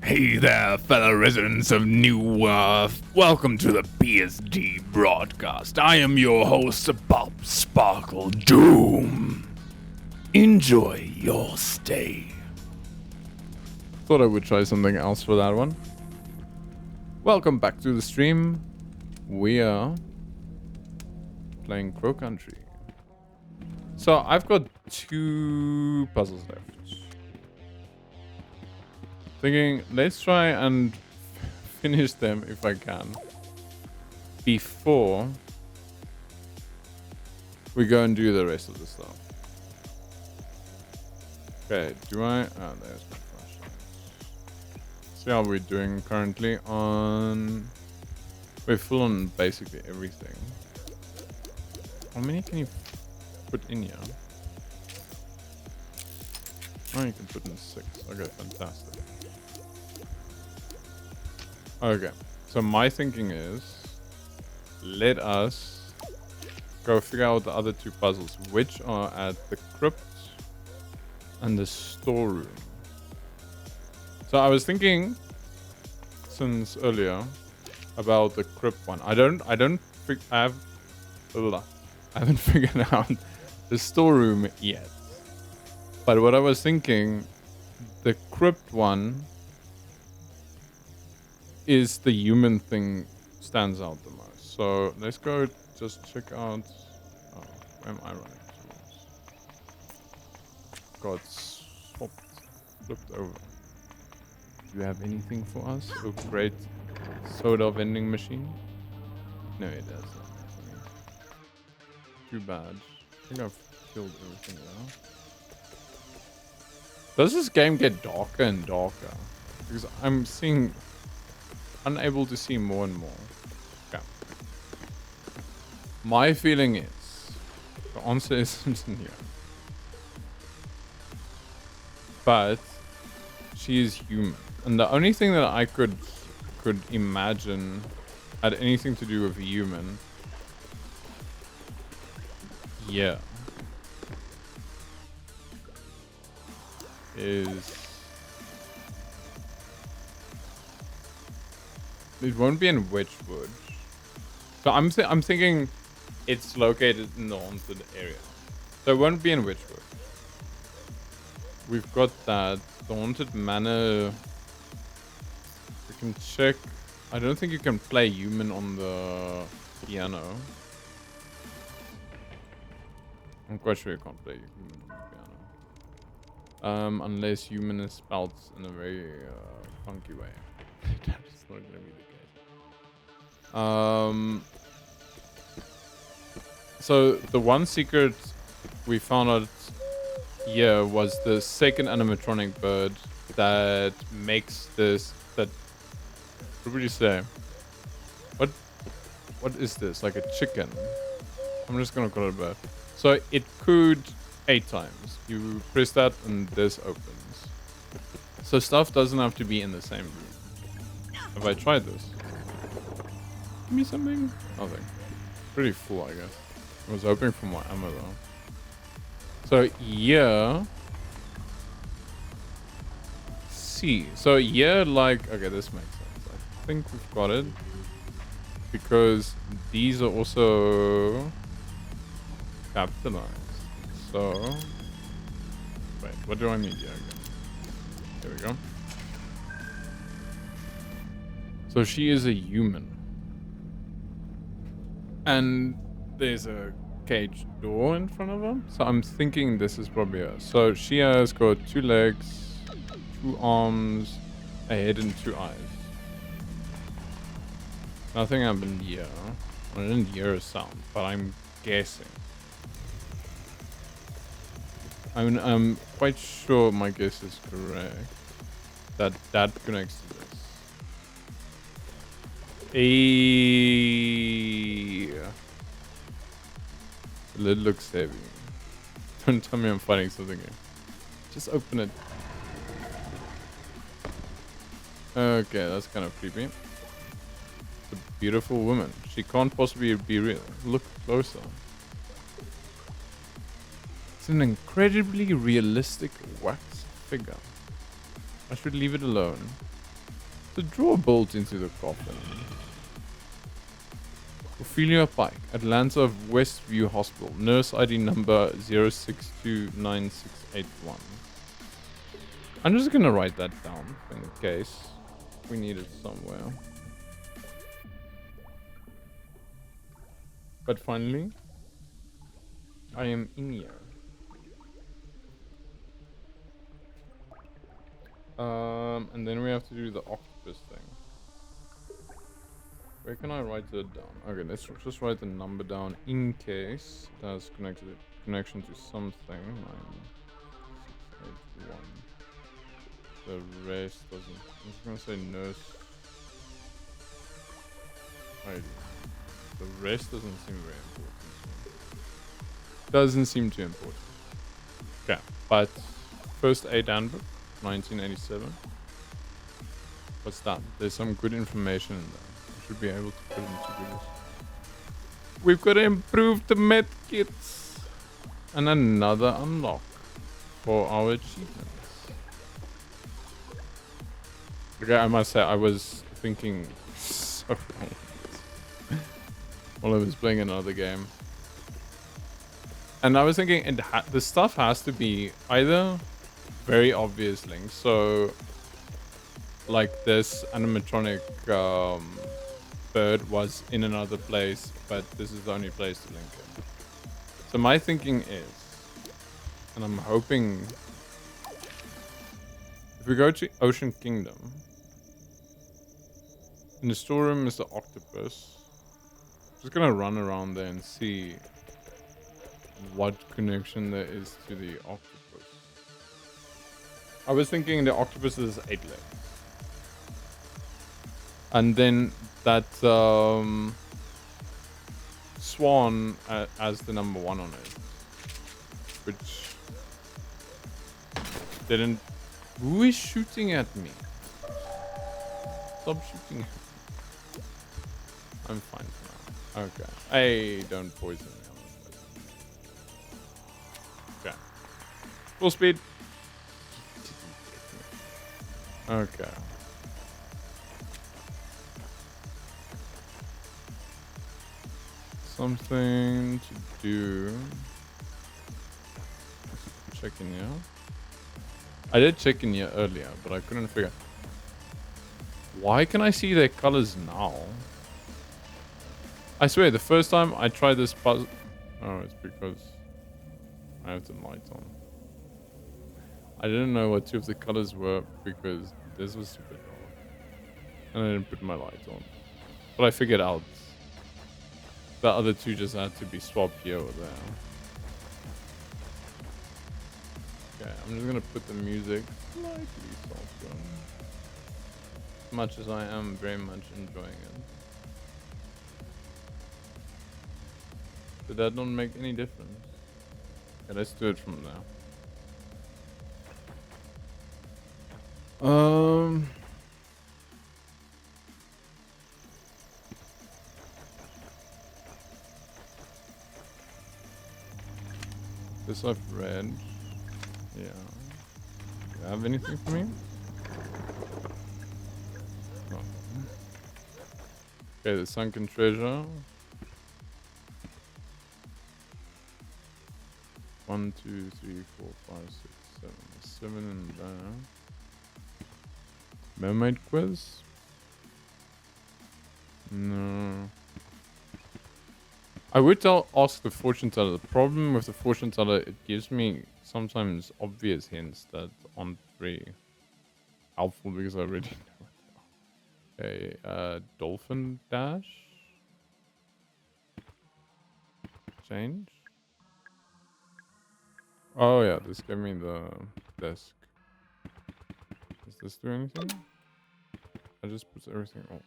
Hey there, fellow residents of New Earth. Welcome to the PSD broadcast. I am your host, Bob Sparkle Doom. Enjoy your stay. Thought I would try something else for that one. Welcome back to the stream. We are playing Crow Country. So I've got 2 puzzles left. Thinking, let's try and finish them if I can before we go and do the rest of the stuff. Okay, do I? Oh, there's my flashlight. See how we're doing currently on... We're full on basically everything. How many can you put in here? Oh, you can put in 6. Okay, fantastic. Okay, so my thinking is, let us go figure out the other 2 puzzles, which are at the crypt and the storeroom. So I was thinking since earlier about the crypt one. I haven't figured out the storeroom yet. But what I was thinking, the crypt one is the human thing stands out the most. So let's go just check out. Oh, where am I running towards? Got swapped, flipped over. Do you have anything for us? A great soda vending machine? No, it doesn't. Too bad. I think I've killed everything now. Does this game get darker and darker? Because I'm seeing... unable to see more and more. Okay. My feeling is the answer isn't in here. But she is human. And the only thing that I could imagine had anything to do with a human. Yeah. Is it won't be in Witchwood. So I'm thinking it's located in the haunted area. So it won't be in Witchwood. We've got that. The haunted manor. We can check. I don't think you can play human on the piano. I'm quite sure you can't play human on the piano. Unless human is spelled in a very funky way. That's not gonna be the case. So the one secret we found out here was the second animatronic bird that makes this. What would you say? What is this? Like a chicken? I'm just gonna call it a bird. So it cooed 8 times. You press that and this opens. So stuff doesn't have to be in the same room. Have I tried this? Give me something? Nothing. Pretty full, I guess. I was hoping for more ammo though. So yeah. See. So yeah, like, okay, this makes sense. I think we've got it. Because these are also capitalized. So wait, what do I need here again? There we go. So she is a human. And there's a cage door in front of her. So I'm thinking this is probably her. So she has got 2 legs, 2 arms, a head and 2 eyes. Nothing happened here. I didn't hear a sound, but I'm guessing. I'm quite sure my guess is correct. That connects to this. The lid looks heavy. Don't tell me I'm fighting something here. Just open it. Okay, that's kind of creepy. It's a beautiful woman. She can't possibly be real. Look closer. It's an incredibly realistic wax figure. I should leave it alone. To draw a bolt into the coffin. Ophelia Pike, Atlanta of Westview Hospital. Nurse ID number 0629681. I'm just gonna write that down in case we need it somewhere. But finally, I am in here. And then we have to do the octopus thing. Where can I write it down? Okay, let's just write the number down in case it has connection to something. 9681. The rest doesn't. I'm just gonna say nurse ID. The rest doesn't seem very important. Doesn't seem too important. Okay, but first aid handbook, 1987. What's that? There's some good information in there. I should be able to put it into this. We've got to improve the med kits. And another unlock for our achievements. Okay, I must say, I was thinking so wrong while I was playing another game. And I was thinking the stuff has to be either very obvious links. So, like this animatronic bird was in another place, but this is the only place to link it. So my thinking is, and I'm hoping, if we go to Ocean Kingdom, in the storeroom is the octopus. Just gonna run around there and see what connection there is to the octopus. I was thinking the octopus is 8 legs. And then that swan as the number 1 on it. Which didn't... Who is shooting at me? Stop shooting at me. I'm fine for now. Okay. Hey, don't poison me. Okay. Full speed. Okay. Something to do. Check in here. I did check in here earlier, but I couldn't figure. Why can I see their colors now? I swear, the first time I tried this puzzle... Oh, it's because I have the light on. I didn't know what 2 of the colors were because this was super dark. And I didn't put my light on. But I figured out the other 2 just had to be swapped here or there. Okay, I'm just gonna put the music slightly softer. As much as I am very much enjoying it. Did that not make any difference? Okay, let's do it from there. This I've read. Yeah. Do you have anything for me? Oh. Okay, the sunken treasure. 1, 2, 3, 4, 5, 6, 7. 7 in there. Mermaid quiz? No. I would ask the fortune teller. The problem with the fortune teller, it gives me sometimes obvious hints that aren't very helpful because I already know it. Okay, dolphin dash? Change? Oh yeah, this gave me the desk. Does this do anything? I just put everything off.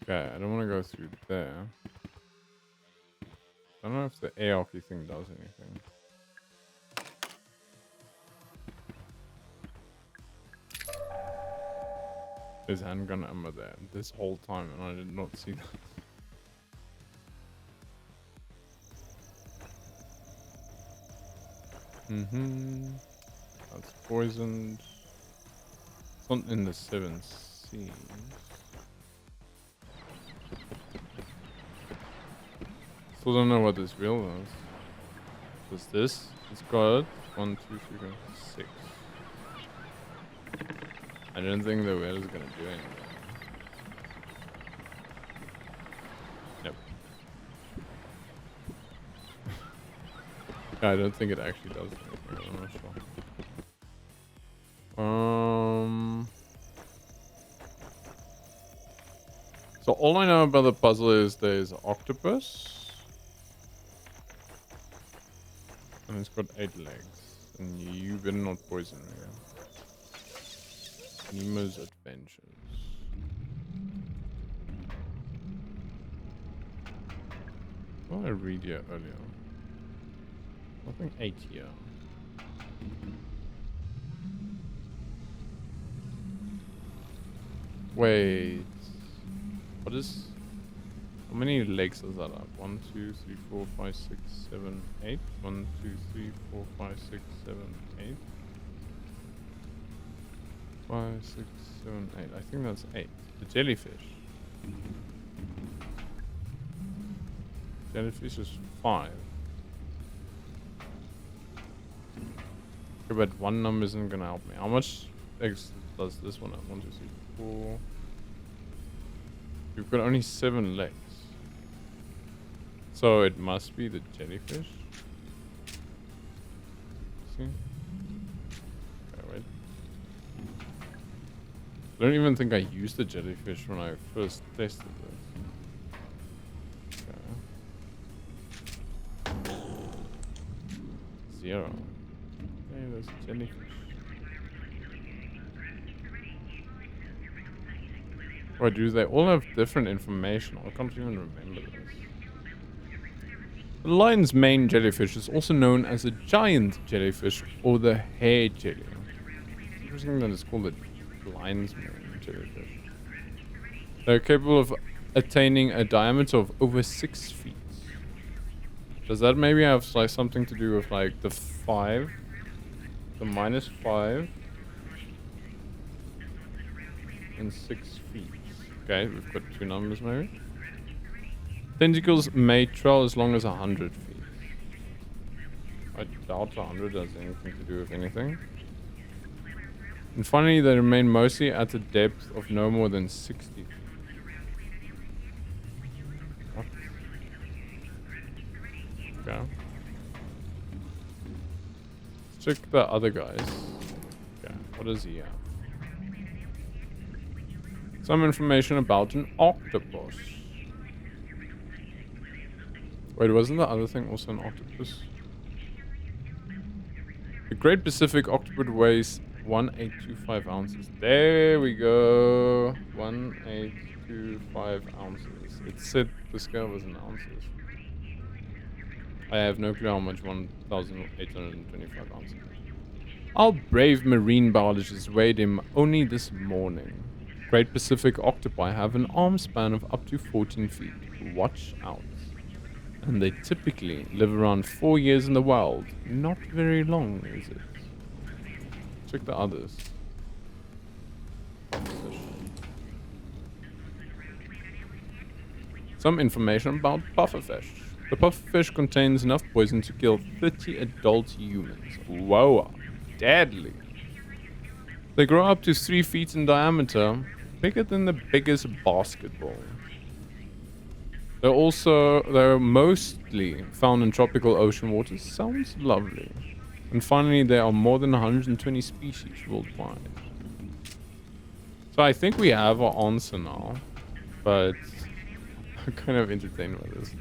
Okay, I don't want to go through there. I don't know if the air hockey thing does anything. There's handgun ammo there this whole time and I did not see that. That's poisoned. not in the 7 seas. Still don't know what this wheel is. What's this? It's got 1, 2, 3, 4, 6. I don't think the wheel is gonna do anything. Nope. I don't think it actually does anything. I'm not sure. So all I know about the puzzle is there's an octopus. And it's got 8 legs. And you better not poison me. Nemo's Adventures. What did I read here earlier? Nothing 8 here. Wait. What is... How many legs is that up? 1, 2, 3, 4, 5, 6, 7, 8. 1, 2, 3, 4, 5, 6, 7, 8. 5, 6, 7, 8. I think that's 8. The jellyfish. Jellyfish is 5. Okay, but one number isn't gonna help me. How much eggs does this one have? 1, 2, 3, 4. We've got only 7 legs. So it must be the jellyfish. See? Okay, wait. I don't even think I used the jellyfish when I first tested this. Okay. 0. Hey, there's a jellyfish. Why do they all have different information? I can't even remember this. The lion's mane jellyfish is also known as a giant jellyfish or the hair jelly. It's interesting that it's called the lion's mane jellyfish. They're capable of attaining a diameter of over 6 feet. Does that maybe have like something to do with like the 5? The -5 and 6 feet. Okay, we've got 2 numbers maybe. Tentacles may trail as long as 100 feet. I doubt 100 has anything to do with anything. And finally, they remain mostly at a depth of no more than 60 feet. What? Okay. Let's check the other guys. Okay, what does he have? Some information about an octopus. Wait, wasn't the other thing also an octopus? The Great Pacific Octopus weighs 1825 ounces. There we go. 1825 ounces. It said the scale was in ounces. I have no clue how much 1825 ounces. Our brave marine biologist weighed him only this morning. Great Pacific octopi have an arm span of up to 14 feet. Watch out. And they typically live around 4 years in the wild. Not very long, is it? Check the others. Some information about pufferfish. The pufferfish contains enough poison to kill 30 adult humans. Whoa, deadly. They grow up to 3 feet in diameter, bigger than the biggest basketball. They're mostly found in tropical ocean waters. Sounds lovely. And finally, there are more than 120 species worldwide. So I think we have our answer now, but I'm kind of entertained by this.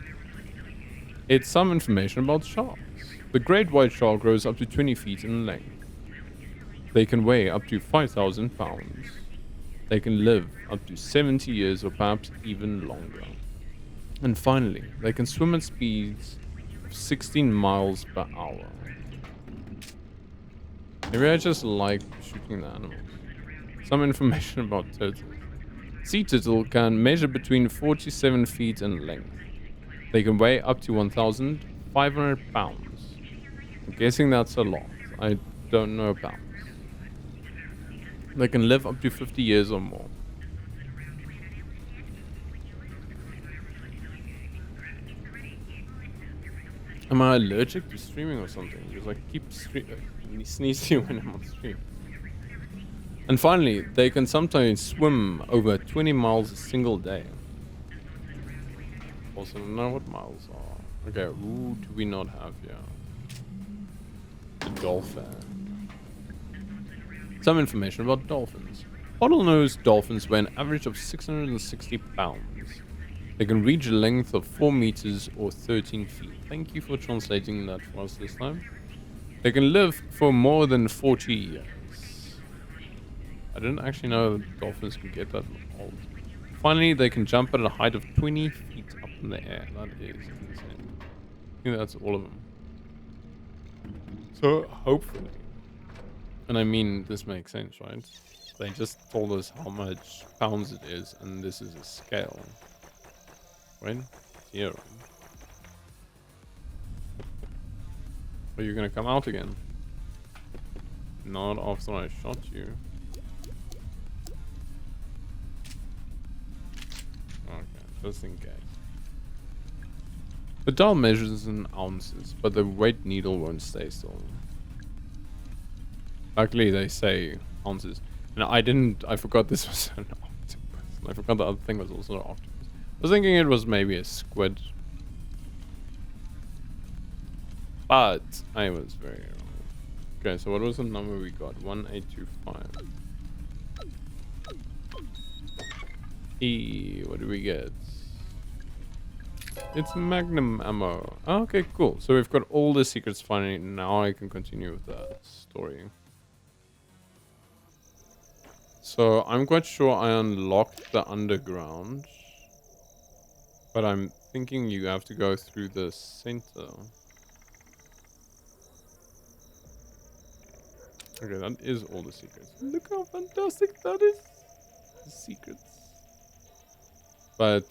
It's some information about sharks. The great white shark grows up to 20 feet in length. They can weigh up to 5,000 pounds. They can live up to 70 years or perhaps even longer. And finally, they can swim at speeds of 16 miles per hour. Maybe I just like shooting the animals. Some information about turtles. Sea turtle can measure between 47 feet in length. They can weigh up to 1,500 pounds. I'm guessing that's a lot. I don't know pounds. They can live up to 50 years or more. Am I allergic to streaming or something? Because I keep sneezing when I'm on stream. And finally, they can sometimes swim over 20 miles a single day. Also, don't know what miles are. Okay, who do we not have here? The dolphin. Some information about dolphins. Bottlenose dolphins weigh an average of 660 pounds. They can reach a length of 4 meters or 13 feet. Thank you for translating that for us this time. They can live for more than 40 years. I didn't actually know dolphins could get that old. Finally, they can jump at a height of 20 feet up in the air. That is insane. I think that's all of them. So, hopefully. And I mean, this makes sense, right? They just told us how much pounds it is, and this is a scale. Right? 0. Are you gonna come out again? Not after I shot you. Okay, just in case. The dial measures in ounces, but the weight needle won't stay still. Luckily, they say ounces. And I forgot this was an octopus. I forgot the other thing was also an octopus. I was thinking it was maybe a squid. But I was very wrong. Okay, so what was the number we got? 1825. What do we get? It's magnum ammo. Oh, okay, cool. So we've got all the secrets finally. Now I can continue with the story. So I'm quite sure I unlocked the underground. But I'm thinking you have to go through the center. Okay, that is all the secrets. Look how fantastic that is. The secrets. But,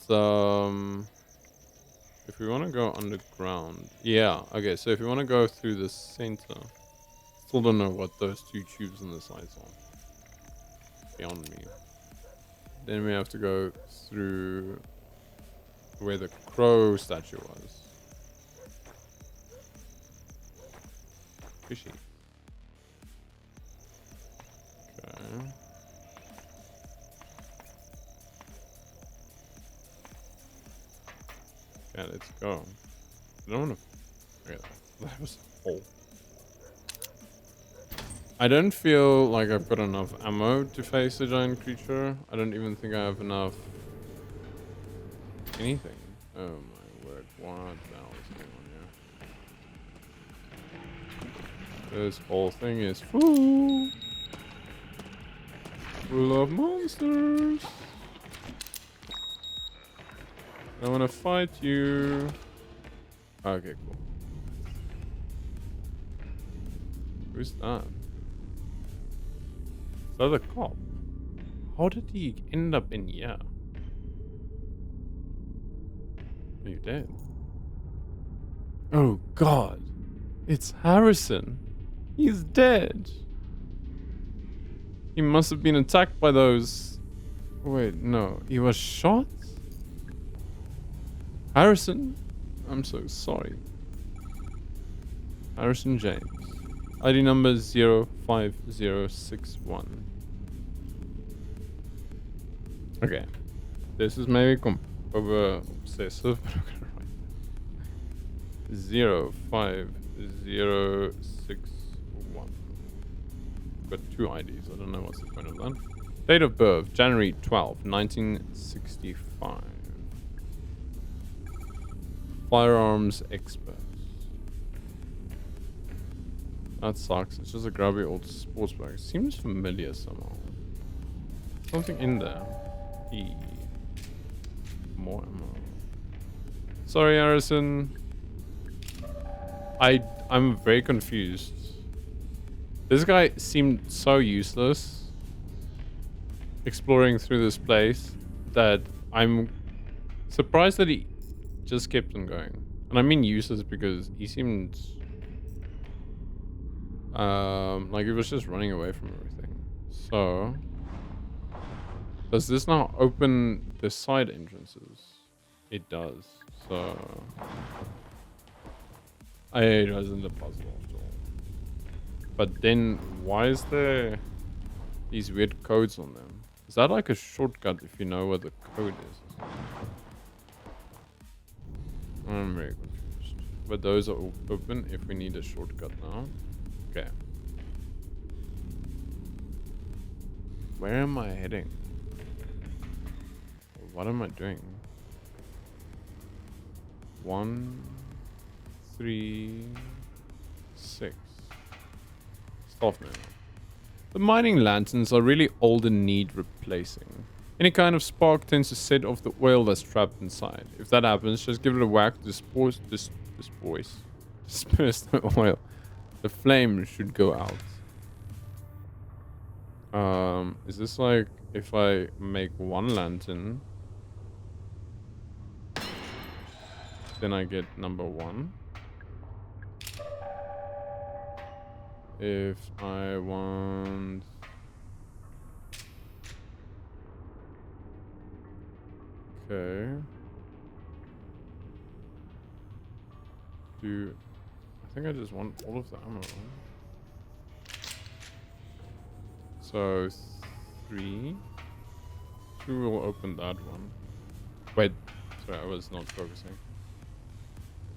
if we want to go underground. Yeah, okay, so if we want to go through the center. Still don't know what those 2 tubes on the sides are. Beyond me. Then we have to go through where the crow statue was. Fishy. Okay. Yeah, let's go. I don't want to. Okay, that was a hole. I don't feel like I've got enough ammo to face a giant creature. I don't even think I have enough. Anything. Oh my word. What the hell is going on here? This whole thing is full of monsters. I want to fight you. Okay, cool. Who's that? Is that a cop? How did he end up in here? Are you dead? Oh god. It's Harrison. He's dead. He must have been attacked by those... Wait, no. He was shot? Harrison? I'm so sorry. Harrison James. ID number 05061. Okay. This is maybe over obsessive, but I'm gonna write that. 05061. Got 2 IDs. I don't know what's the point of that. Date of birth, January 12, 1965. Firearms expert. That sucks. It's just a grubby old sports bag. Seems familiar somehow. Something in there. More ammo. Sorry, Harrison. I'm very confused. This guy seemed so useless exploring through this place that I'm surprised that he just kept on going. And I mean useless because he seemed like he was just running away from everything. So, does this now open the side entrances? It does. So, it wasn't a puzzle at all. But then, why is there these weird codes on them? Is that like a shortcut if you know what the code is? I'm very confused. But those are all open if we need a shortcut now. Okay. Where am I heading? What am I doing? 1, 3, 6. Staff manual. The mining lanterns are really old and need replacing. Any kind of spark tends to set off the oil that's trapped inside. If that happens, just give it a whack to disperse the oil. The flame should go out. Is this like if I make one lantern, then I get number 1? If I want... Okay. I think I just want all of the ammo. So 3. 2 will open that one. Wait, sorry, I was not focusing.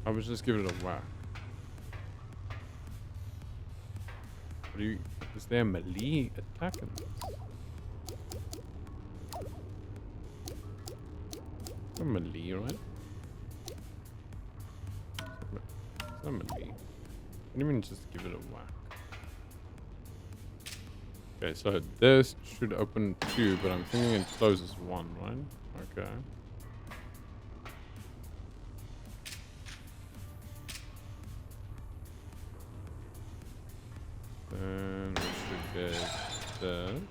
I was just give it a whack. Is there a melee attack in this? It's a melee, right? It's not melee. What do you mean just give it a whack? Okay, so this should open 2, but I'm thinking it closes 1, right? Okay. Then we should get this.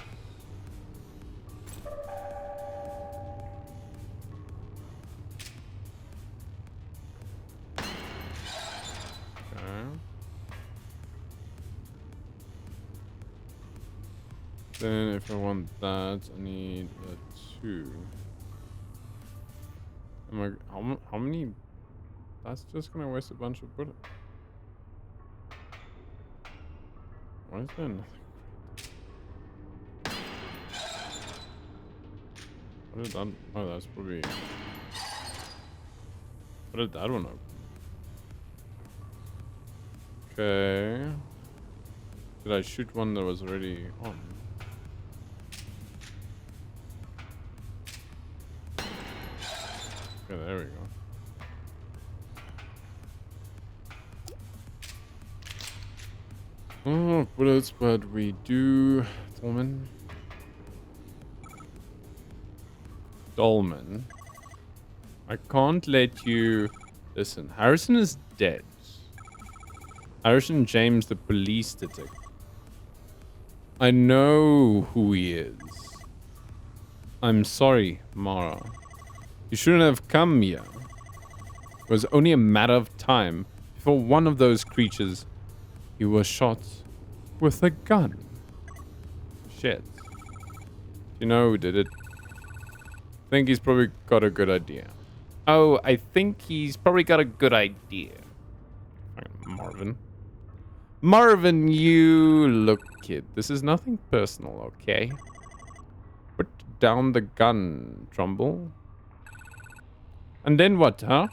Okay. Then if I want that, I need a 2. How many? That's just gonna waste a bunch of bullets. Why is there nothing? What did that? Oh, that's probably. What did that one open? Okay. Did I shoot one that was already on? Okay, there we go. Oh, bullets, but we do... Dolman. I can't let you... Listen, Harrison is dead. Harrison James, the police detective. I know who he is. I'm sorry, Mara. You shouldn't have come here. It was only a matter of time before one of those creatures... You were shot with a gun. Shit. You know who did it? I think he's probably got a good idea. Oh, I think he's probably got a good idea. Marvin. Marvin, you look, kid. This is nothing personal, okay? Put down the gun, Trumbull. And then what, huh?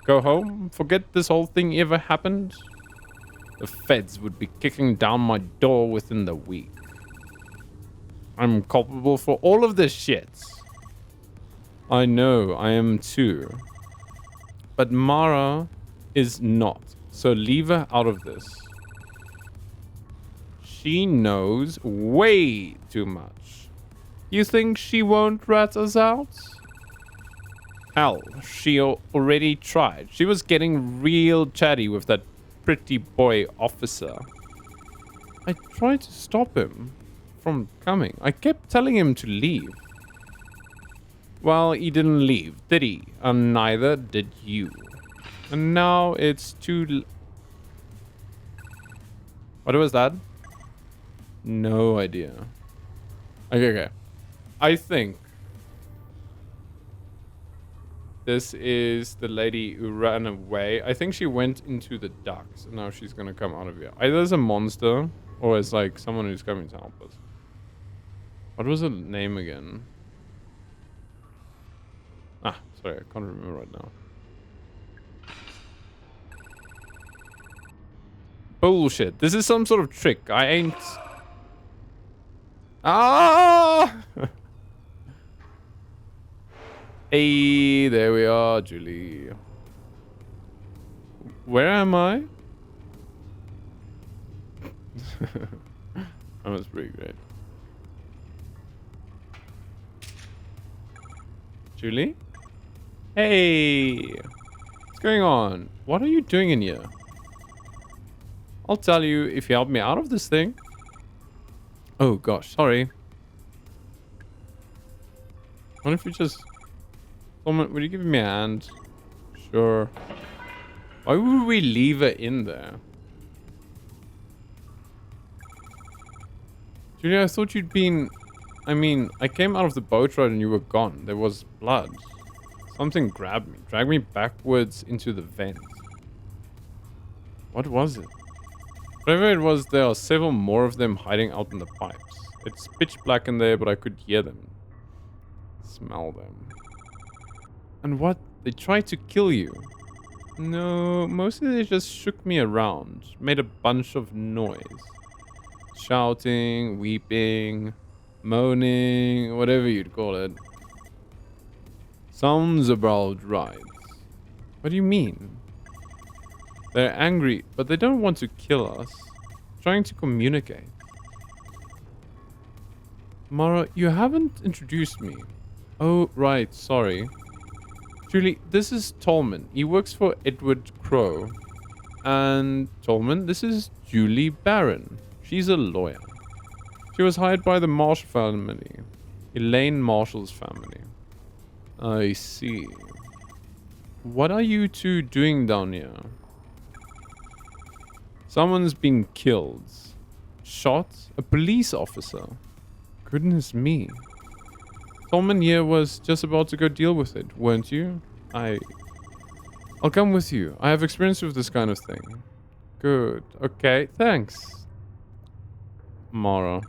Go home? Forget this whole thing ever happened? The feds would be kicking down my door within the week. I'm culpable for all of this shit. I know, I am too. But Mara is not. So leave her out of this. She knows way too much. You think she won't rat us out? Hell, she already tried. She was getting real chatty with that pretty boy officer. I tried to stop him from coming. I kept telling him to leave. Well, he didn't leave, did he? And neither did you. And now it's too... What was that? No idea. Okay. I think this is the lady who ran away. I think she went into the ducks and now she's gonna come out of here. Either as a monster or as like someone who's coming to help us. What was her name again? Ah, sorry, I can't remember right now. Bullshit. This is some sort of trick. I ain't... Ah! Hey, there we are, Julie. Where am I? That was pretty great. Julie? Hey! What's going on? What are you doing in here? I'll tell you if you help me out of this thing. Oh gosh, sorry. What if you just... Someone, would you give me a hand? Sure. Why would we leave her in there? Julia, I thought you'd been... I mean, I came out of the boat ride and you were gone. There was blood. Something grabbed me. Dragged me backwards into the vent. What was it? Whatever it was, there are several more of them hiding out in the pipes. It's pitch black in there, but I could hear them. Smell them. And what? They tried to kill you? No, mostly they just shook me around. Made a bunch of noise. Shouting, weeping, moaning, whatever you'd call it. Sounds about right. What do you mean? They're angry, but they don't want to kill us. Trying to communicate. Mara, you haven't introduced me. Oh, right, sorry. Julie, this is Tolman. He works for Edward Crow. And Tolman, this is Julie Barron. She's a lawyer. She was hired by the Marshall family. Elaine Marshall's family. I see. What are you two doing down here? Someone's been killed. Shot? A police officer? Goodness me. Tolman here was just about to go deal with it, weren't you? I'll come with you. I have experience with this kind of thing. Good. Okay, thanks. Mara.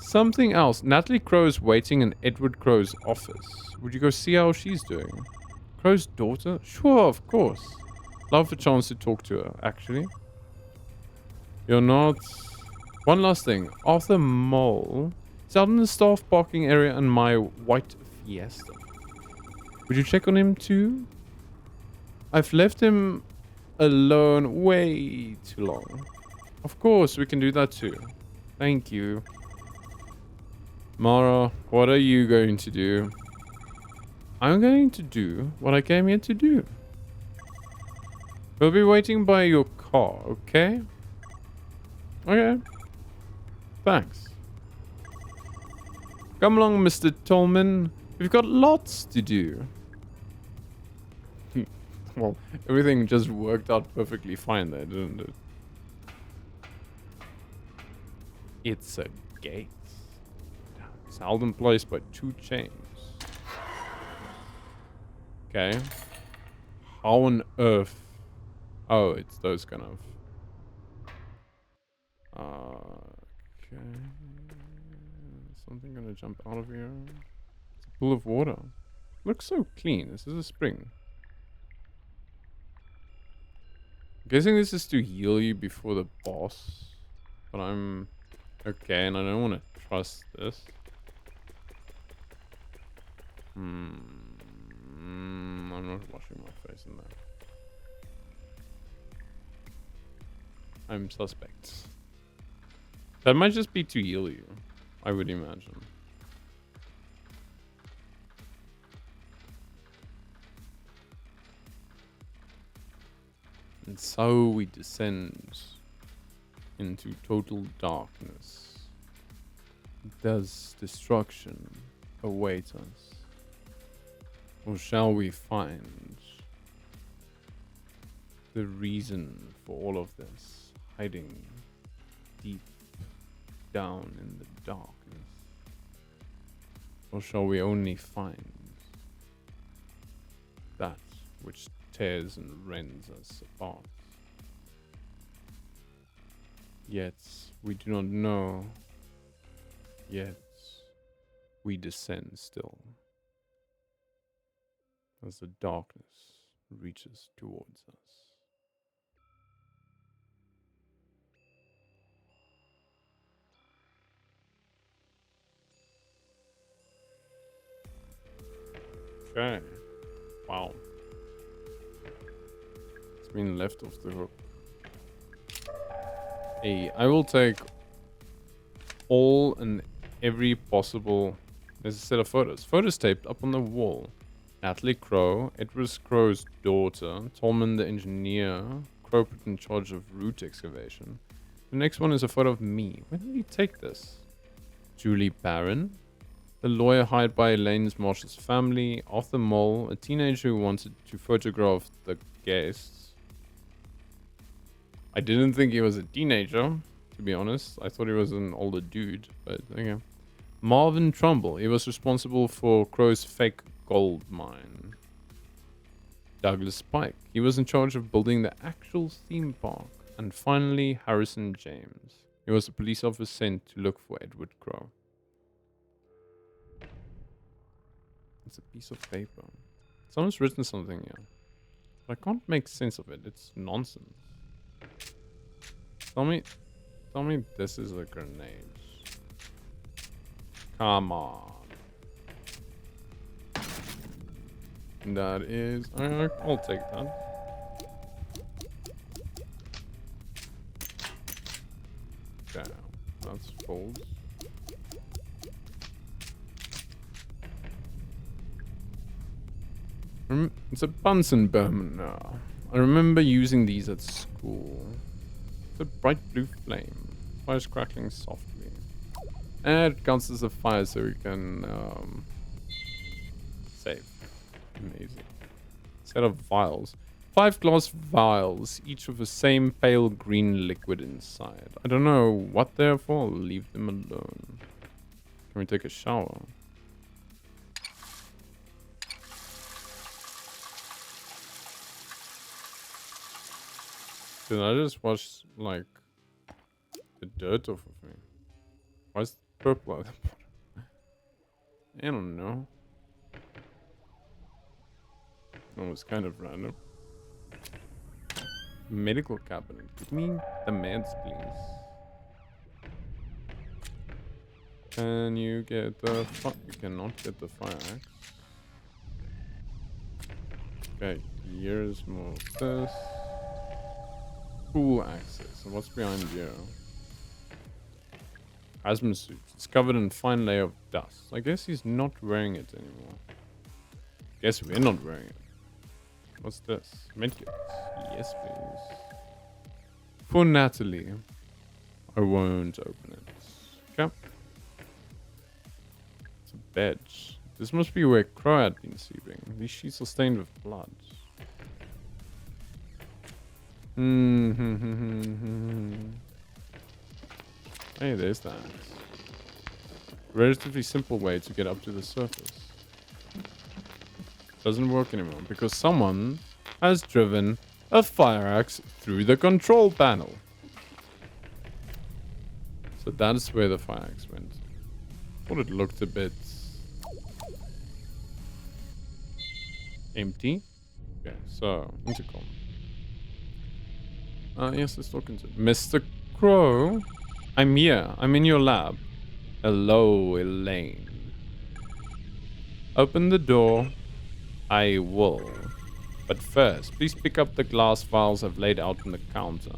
Something else. Natalie Crow's waiting in Edward Crow's office. Would you go see how she's doing? Crow's daughter? Sure, of course. Love a chance to talk to her, actually. You're not... One last thing. Arthur Mole is out in the staff parking area in my white Fiesta. Would you check on him too? I've left him alone way too long. Of course, we can do that too. Thank you. Mara, what are you going to do? I'm going to do what I came here to do. We'll be waiting by your car, okay? Okay. Thanks. Come along, Mr. Tolman. We've got lots to do. Well, everything just worked out perfectly fine there, didn't it? It's a gate. It's held in place by 2 chains. Okay. How on earth? Oh, it's those kind of... Okay. Something gonna jump out of here. It's a pool of water. Looks so clean. This is a spring. I'm guessing this is to heal you before the boss. But I'm... Okay, and I don't want to trust this. I'm not washing my face in there. I'm suspect. That might just be to heal you, I would imagine. And so we descend into total darkness. Does destruction await us? Or shall we find the reason for all of this hiding deep down in the darkness? Or shall we only find that which tears and rends us apart? Yet we do not know. Yet we descend still as the darkness reaches towards us. Okay. Wow. It's been left off the hook. Hey, I will take all and every possible. There's a set of photos. Photos taped up on the wall. Natalie Crow, Edward Crow's daughter, Tolman the engineer, Crow put in charge of root excavation. The next one is a photo of me. When did he take this? Julie Barron, the lawyer hired by Elaine's Marshall's family, Arthur Mole, a teenager who wanted to photograph the guests. I didn't think he was a teenager, to be honest. I thought he was an older dude, but okay. Marvin Trumbull, he was responsible for Crow's fake gold mine. Douglas Pike, he was in charge of building the actual theme park. And finally, Harrison James. He was a police officer sent to look for Edward Crow. It's a piece of paper. Someone's written something here. I can't make sense of it. It's nonsense. Tell me this is a grenade. Come on. That is... I'll take that. Okay, that's false. It's a Bunsen burner now. I remember using these at school. It's a bright blue flame. Fire's crackling softly. And it counts as a fire so we can save. Amazing. Set of vials. 5 glass vials, each with the same pale green liquid inside. I don't know what they're for. I'll leave them alone. Can we take a shower? Did I just wash, like, the dirt off of me? Why is it purple at the bottom? I don't know. That was kind of random. Medical cabinet. Give me the meds, please. Can you get the you cannot get the fire axe. Okay, here's more of this. Pool access. And what's behind here? Hazmat suit. It's covered in fine layer of dust. I guess he's not wearing it anymore. Guess we're not wearing it. What's this? Medkit. Yes, please. For Natalie. I won't open it. Okay. It's a bed. This must be where Crow had been sleeping. These sheets are stained with blood. Hey, there's that. Relatively simple way to get up to the surface. Doesn't work anymore because someone has driven a fire axe through the control panel. So that's where the fire axe went. Thought it looked a bit empty. Okay, so intercom. Yes, let's talk into Mr. Crow. I'm here. I'm in your lab. Hello, Elaine. Open the door. I will. But first, please pick up the glass vials I've laid out on the counter.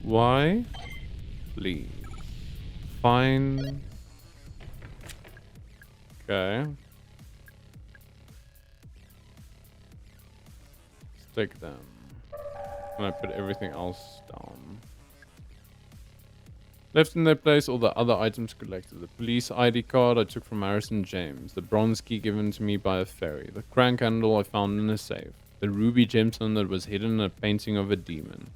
Why? Please. Fine. Okay. Let's take them. And I put everything else down. Left in their place all the other items collected. The police ID card I took from Harrison James. The bronze key given to me by a fairy. The crank handle I found in a safe. The ruby gemstone that was hidden in a painting of a demon.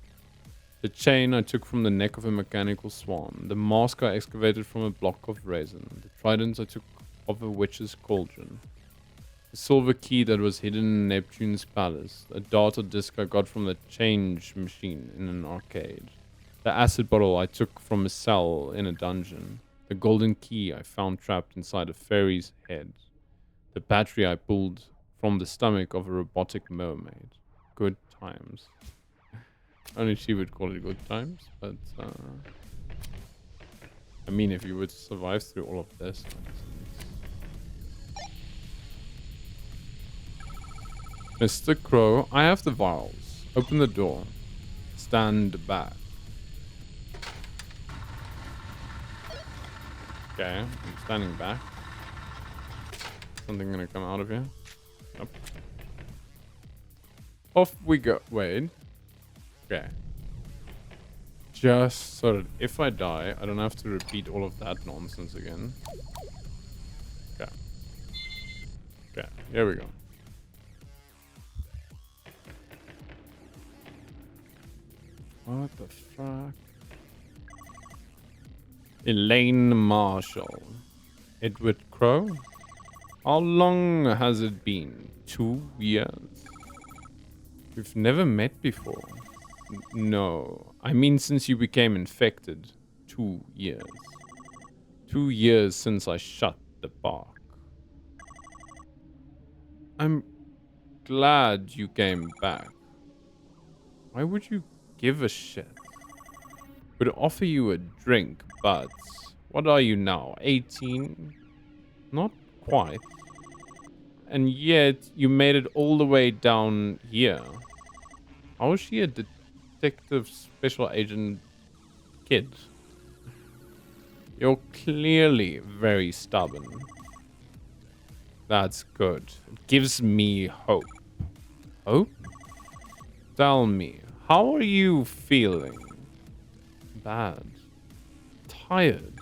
The chain I took from the neck of a mechanical swan. The mask I excavated from a block of resin. The trident I took of a witch's cauldron. A silver key that was hidden in Neptune's palace. A data disc I got from the change machine in an arcade. The acid bottle I took from a cell in a dungeon. The golden key I found trapped inside a fairy's head. The battery I pulled from the stomach of a robotic mermaid. Good times. Only she would call it good times, but I mean, if you would survive through all of this. Mr. Crow, I have the vials. Open the door. Stand back. Okay, I'm standing back. Something gonna come out of here? Nope. Off we go. Wait. Okay. Just so that if I die, I don't have to repeat all of that nonsense again. Okay. Okay, here we go. What the fuck? Elaine Marshall. Edward Crow? How long has it been? 2 years? We've never met before. No. I mean since you became infected. 2 years. 2 years since I shut the park. I'm glad you came back. Why would you give a shit? Would offer you a drink, but what are you now? 18? Not quite. And yet you made it all the way down here. How is she a detective special agent kid? You're clearly very stubborn. That's good. It gives me hope. Hope? Tell me, how are you feeling? Bad. Tired.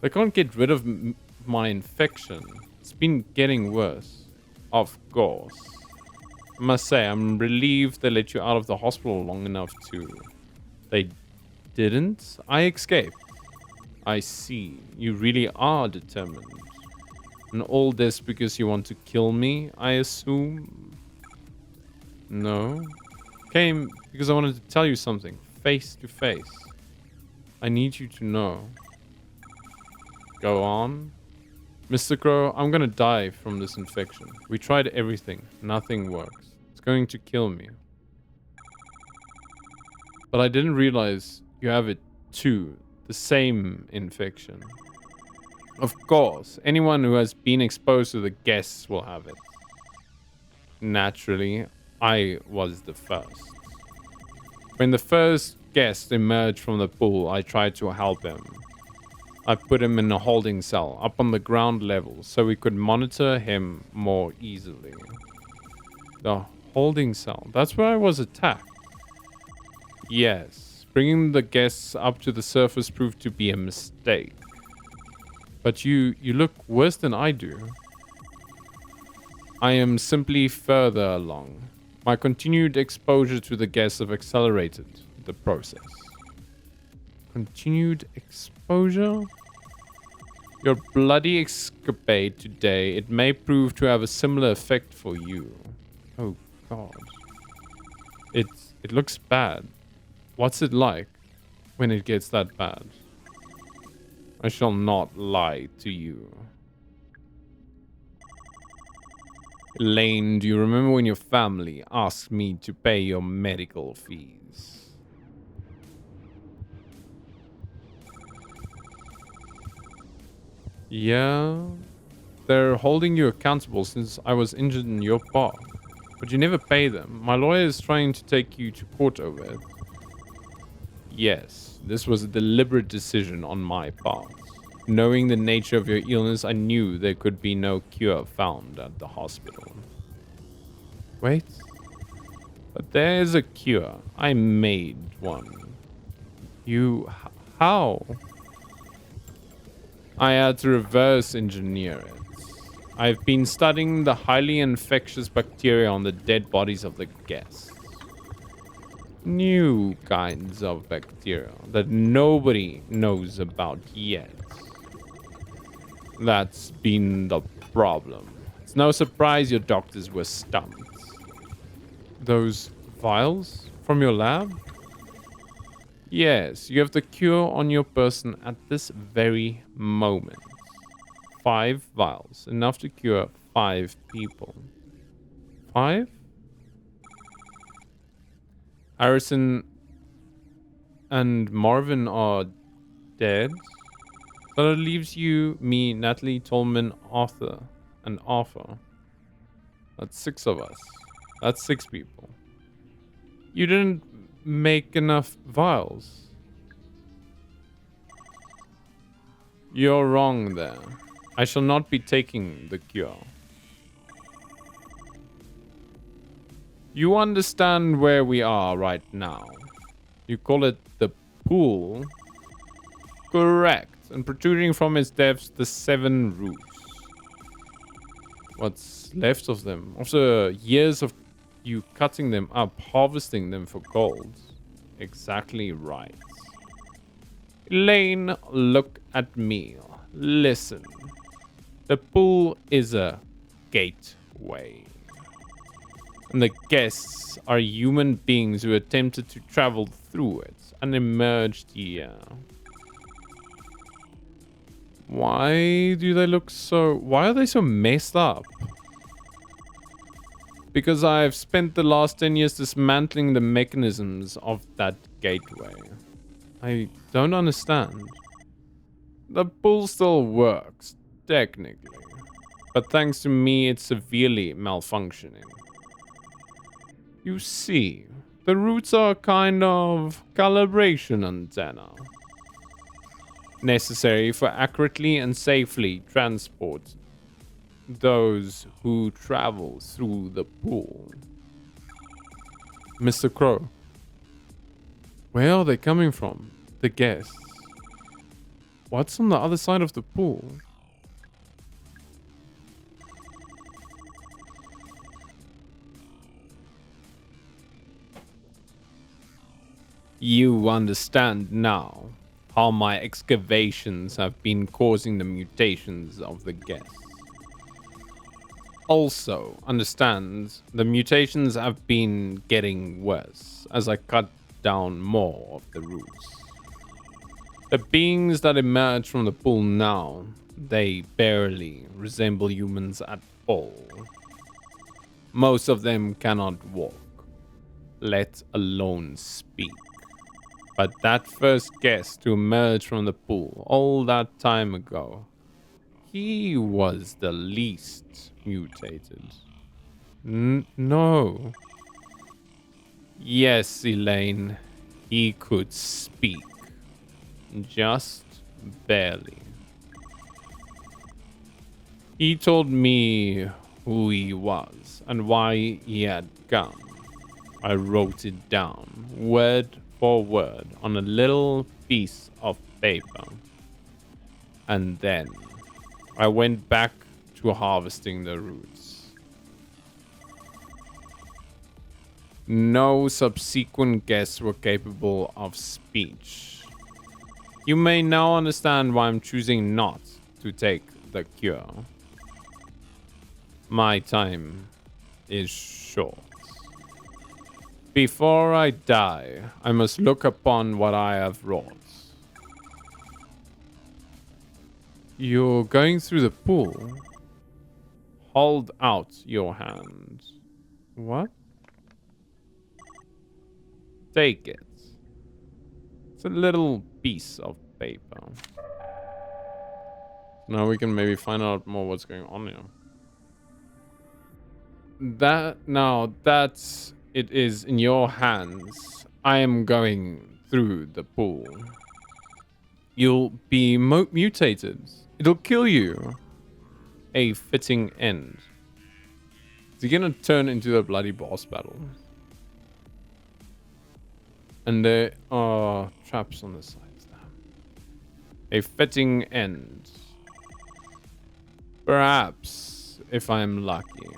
They can't get rid of my infection. It's been getting worse. Of course. I must say, I'm relieved they let you out of the hospital long enough to... They didn't? I escaped. I see. You really are determined. And all this because you want to kill me, I assume? No. Came because I wanted to tell you something. Face to face. I need you to know. Go on. Mr. Crow, I'm gonna die from this infection. We tried everything. Nothing works. It's going to kill me. But I didn't realize you have it too. The same infection. Of course, anyone who has been exposed to the guests will have it. Naturally, I was the first. When the first guest emerged from the pool, I tried to help him. I put him in a holding cell up on the ground level so we could monitor him more easily. The holding cell, that's where I was attacked. Yes, bringing the guests up to the surface proved to be a mistake. But you look worse than I do. I am simply further along. My continued exposure to the guests have accelerated the process. Continued exposure? Your bloody escapade today, it may prove to have a similar effect for you. Oh god. It looks bad. What's it like when it gets that bad? I shall not lie to you. Elaine, do you remember when your family asked me to pay your medical fees? Yeah, they're holding you accountable since I was injured in your park. But you never pay them. My lawyer is trying to take you to court over it. Yes, this was a deliberate decision on my part. Knowing the nature of your illness, I knew there could be no cure found at the hospital. Wait. But there's a cure. I made one. You... how? I had to reverse engineer it. I've been studying the highly infectious bacteria on the dead bodies of the guests. New kinds of bacteria that nobody knows about yet. That's been the problem. It's no surprise your doctors were stumped. Those vials from your lab? Yes, you have the cure on your person at this very moment. 5 vials, enough to cure 5 people. 5? Harrison and Marvin are dead. So that leaves you, me, Natalie, Tolman, Arthur, and Arthur. That's 6 of us. That's 6 people. You didn't make enough vials. You're wrong there. I shall not be taking the cure. You understand where we are right now. You call it the pool? Correct. And protruding from its depths, the 7 roots. What's left of them? After years of you cutting them up, harvesting them for gold. Exactly right. Elaine, look at me. Listen. The pool is a gateway. And the guests are human beings who attempted to travel through it and emerged here. Why do they look so... Why are they so messed up? Because I've spent the last 10 years dismantling the mechanisms of that gateway. I don't understand. The pool still works, technically. But thanks to me, it's severely malfunctioning. You see, the roots are kind of calibration antenna. Necessary for accurately and safely transport those who travel through the pool. Mr. Crow, where are they coming from? The guests. What's on the other side of the pool? You understand now how my excavations have been causing the mutations of the guests. Also, understand the mutations have been getting worse as I cut down more of the roots. The beings that emerge from the pool now, they barely resemble humans at all. Most of them cannot walk, let alone speak. But that first guest to emerge from the pool all that time ago, he was the least mutated. No. Yes, Elaine, he could speak. Just barely. He told me who he was and why he had come. I wrote it down, word for word, on a little piece of paper. And then I went back to harvesting the roots. No subsequent guests were capable of speech. You may now understand why I'm choosing not to take the cure. My time is short. Before I die, I must look upon what I have wrought. You're going through the pool. Hold out your hand. What? Take it. It's a little piece of paper. Now we can maybe find out more what's going on here. That's it is in your hands. I am going through the pool. You'll be mutated. It'll kill you. A fitting end. Is he gonna turn into a bloody boss battle? And there are traps on the sides now. A fitting end. Perhaps, if I'm lucky,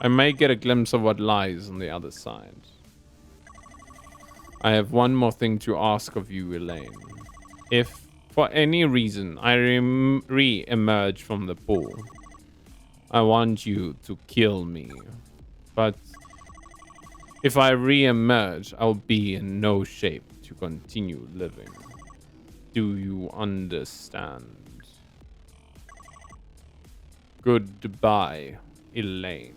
I may get a glimpse of what lies on the other side. I have one more thing to ask of you, Elaine. If, for any reason I re-emerge from the pool, I want you to kill me. But if I re-emerge, I'll be in no shape to continue living. Do you understand? Goodbye, Elaine.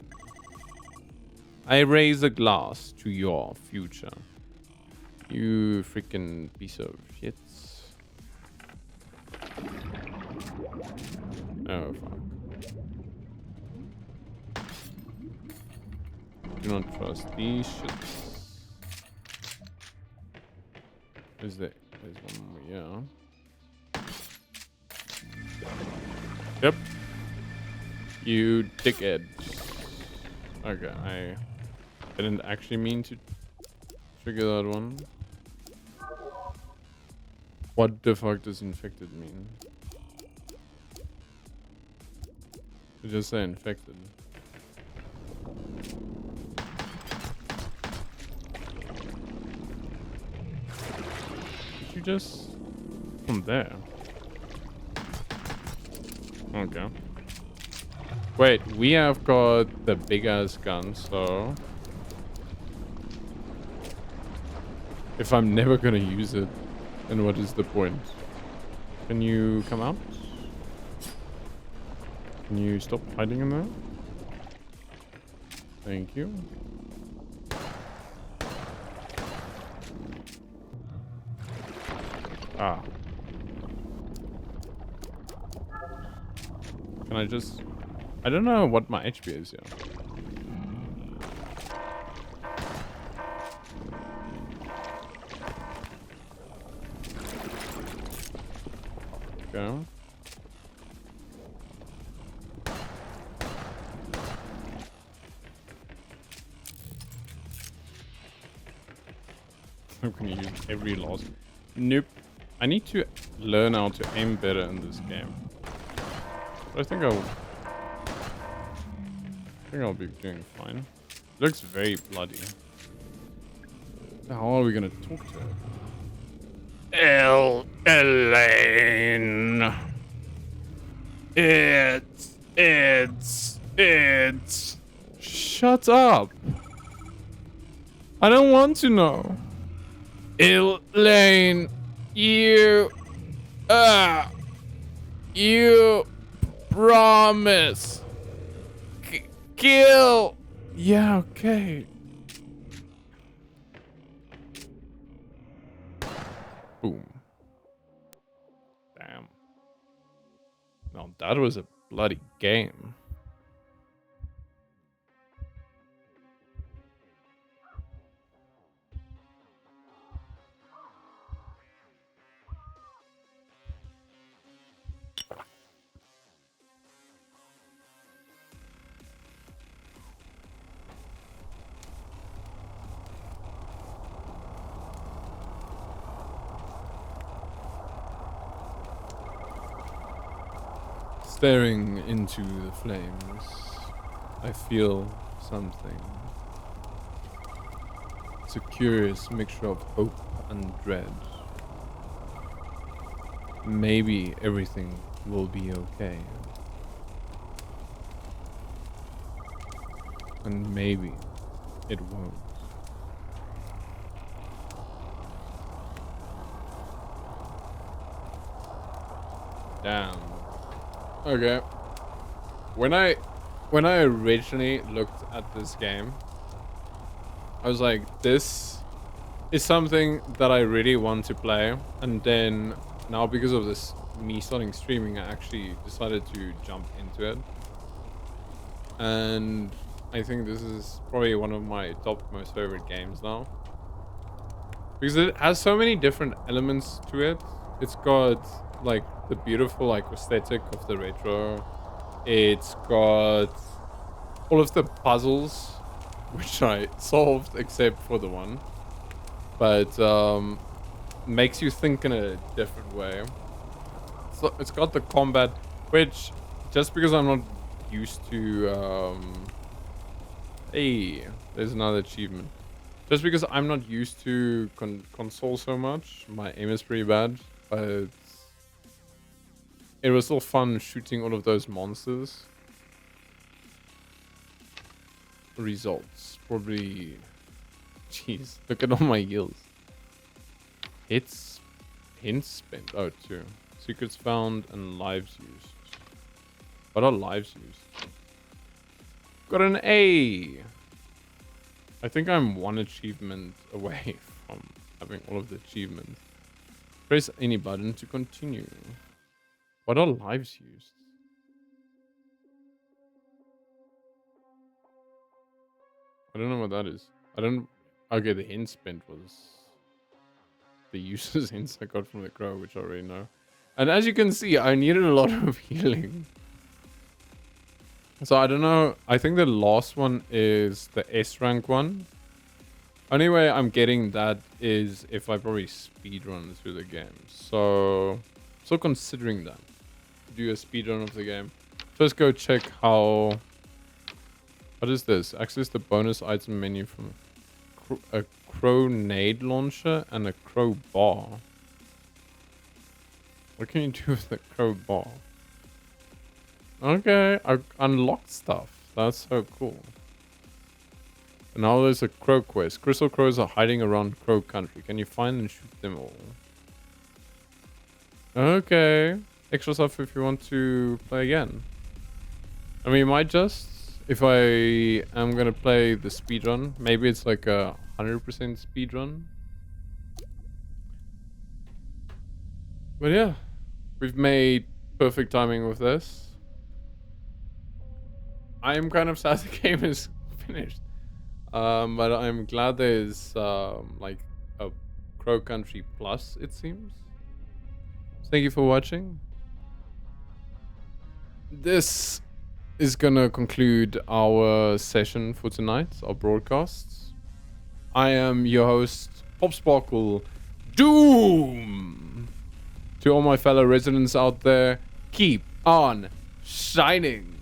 I raise a glass to your future. You freaking piece of shit. Oh, fuck. Do not trust these shits. There's one more, yeah. Yep. You dickhead. Okay, I didn't actually mean to trigger that one. What the fuck does infected mean? It just say infected. Did you just from there? Okay. Wait, we have got the big ass gun, so if I'm never gonna use it, then what is the point? Can you come out? Can you stop hiding in there? Thank you. Ah. Can I just... I don't know what my HP is yet. Go. I'm gonna use every last... Nope. I need to learn how to aim better in this game. But I think I'll be doing fine. It looks very bloody. How are we gonna talk to it? Elaine. It's. Shut up! I don't want to know. Elaine, you promise. Kill. Yeah, okay. Boom. Damn. Now that was a bloody game. Staring into the flames, I feel something. It's a curious mixture of hope and dread. Maybe everything will be okay. And maybe it won't. Damn. Okay. When I originally looked at this game, I was like, this is something that I really want to play. And then now because of this, me starting streaming, I actually decided to jump into it. And I think this is probably one of my top most favorite games now. Because it has so many different elements to it. It's got like the beautiful like aesthetic of the retro. It's got all of the puzzles, which I solved except for the one. But makes you think in a different way. So it's got the combat, which just because I'm not used to hey, there's another achievement. Just because I'm not used to console so much, my aim is pretty bad, but it was still fun shooting all of those monsters. Results. Probably... Jeez, look at all my heals. Hints spent. Oh, 2. Secrets found and lives used. What are lives used? Got an A! I think I'm 1 achievement away from having all of the achievements. Press any button to continue. What are lives used? I don't know what that is. I don't... Okay, the hint spent was... the useless hints I got from the crow, which I already know. And as you can see, I needed a lot of healing. So I don't know. I think the last one is the S rank one. Only way I'm getting that is if I probably speedrun through the game. So considering that. Do a speedrun of the game. First go check how... What is this? Access the bonus item menu from a crow nade launcher and a crow bar. What can you do with the crow bar? Okay, I unlocked stuff. That's so cool. And now there's a crow quest. Crystal crows are hiding around Crow Country. Can you find and shoot them all? Okay. Extra stuff if you want to play again. I mean, you might just... If I am gonna play the speedrun, maybe it's like a 100% speedrun. But yeah, we've made perfect timing with this. I am kind of sad the game is finished. But I'm glad there's like a Crow Country Plus, it seems. So thank you for watching. This is gonna conclude our session for tonight, our broadcasts. I am your host, Popsparkle Doom. To all my fellow residents out there, keep on shining.